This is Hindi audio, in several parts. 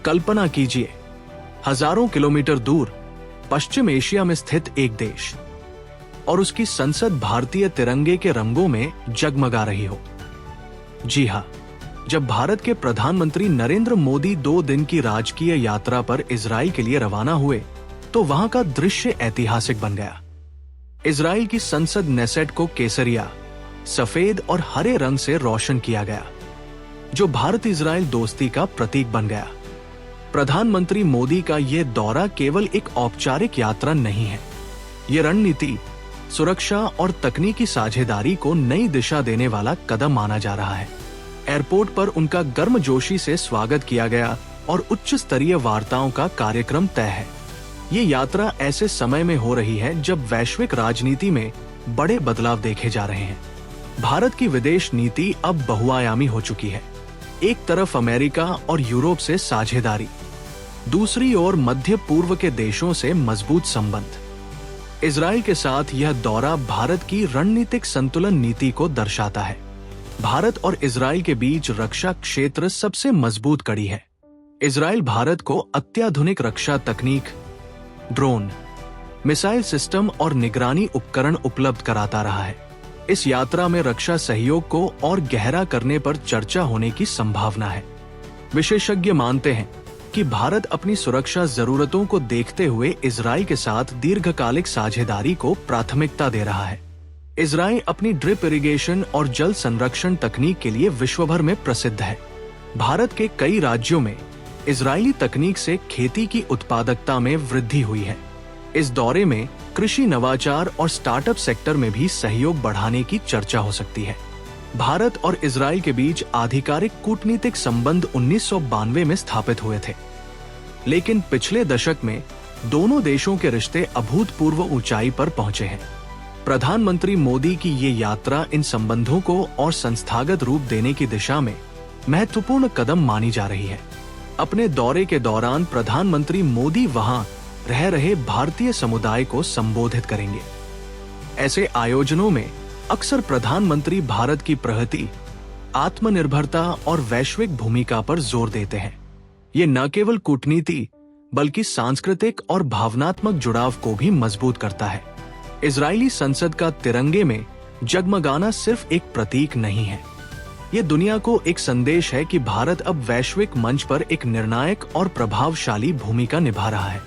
कल्पना कीजिए, हजारों किलोमीटर दूर पश्चिम एशिया में स्थित एक देश और उसकी संसद भारतीय तिरंगे के रंगों में जगमगा रही हो। जी हां, जब भारत के प्रधानमंत्री नरेंद्र मोदी 2 दिन की राजकीय यात्रा पर इजराइल के लिए रवाना हुए तो वहां का दृश्य ऐतिहासिक बन गया। इजराइल की संसद नेसेट को केसरिया, सफेद और हरे रंग से रोशन किया गया, जो भारत इजराइल दोस्ती का प्रतीक बन गया। प्रधानमंत्री मोदी का यह दौरा केवल एक औपचारिक यात्रा नहीं है, ये रणनीति, सुरक्षा और तकनीकी साझेदारी को नई दिशा देने वाला कदम माना जा रहा है। एयरपोर्ट पर उनका गर्मजोशी से स्वागत किया गया और उच्च स्तरीय वार्ताओं का कार्यक्रम तय है। ये यात्रा ऐसे समय में हो रही है जब वैश्विक राजनीति में बड़े बदलाव देखे जा रहे हैं। भारत की विदेश नीति अब बहुआयामी हो चुकी है। एक तरफ अमेरिका और यूरोप से साझेदारी, दूसरी ओर मध्य पूर्व के देशों से मजबूत संबंध। इजराइल के साथ यह दौरा भारत की रणनीतिक संतुलन नीति को दर्शाता है। भारत और इजराइल के बीच रक्षा क्षेत्र सबसे मजबूत कड़ी है। इजराइल भारत को अत्याधुनिक रक्षा तकनीक, ड्रोन, मिसाइल सिस्टम और निगरानी उपकरण उपलब्ध कराता रहा है। इस यात्रा में रक्षा सहयोग को और गहरा करने पर चर्चा होने की संभावना है। विशेषज्ञ मानते हैं कि भारत अपनी सुरक्षा जरूरतों को देखते हुए इजराइल के साथ दीर्घकालिक साझेदारी को प्राथमिकता दे रहा है। इजराइल अपनी ड्रिप इरिगेशन और जल संरक्षण तकनीक के लिए विश्व भर में प्रसिद्ध है। भारत के कई राज्यों में इजरायली तकनीक से खेती की उत्पादकता में वृद्धि हुई है। इस दौरे में कृषि नवाचार और स्टार्टअप सेक्टर में भी सहयोग बढ़ाने की चर्चा हो सकती है। भारत और इजराइल के बीच आधिकारिक कूटनीतिक संबंध 1992 में स्थापित हुए थे, लेकिन पिछले दशक में दोनों देशों के रिश्ते अभूतपूर्व ऊंचाई पर पहुंचे हैं। प्रधानमंत्री मोदी की ये यात्रा इन संबंधों को और संस्थागत रूप देने की दिशा में महत्वपूर्ण कदम मानी जा रही है। अपने दौरे के दौरान प्रधानमंत्री मोदी वहां रह रहे भारतीय समुदाय को संबोधित करेंगे। ऐसे आयोजनों में अक्सर प्रधानमंत्री भारत की प्रगति, आत्मनिर्भरता और वैश्विक भूमिका पर जोर देते हैं। ये न केवल कूटनीति बल्कि सांस्कृतिक और भावनात्मक जुड़ाव को भी मजबूत करता है। इजरायली संसद का तिरंगे में जगमगाना सिर्फ एक प्रतीक नहीं है, ये दुनिया को एक संदेश है कि भारत अब वैश्विक मंच पर एक निर्णायक और प्रभावशाली भूमिका निभा रहा है।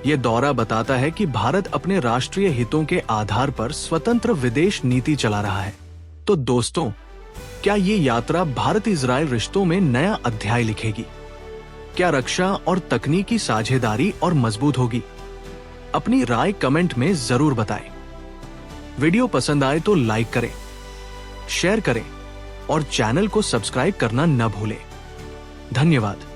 ये दौरा बताता है कि भारत अपने राष्ट्रीय हितों के आधार पर स्वतंत्र विदेश नीति चला रहा है। तो दोस्तों, क्या ये यात्रा भारत इजराइल रिश्तों में नया अध्याय लिखेगी? क्या रक्षा और तकनीकी साझेदारी और मजबूत होगी? अपनी राय कमेंट में जरूर बताएं। वीडियो पसंद आए तो लाइक करें, शेयर करें और चैनल को सब्सक्राइब करना न भूलें। धन्यवाद।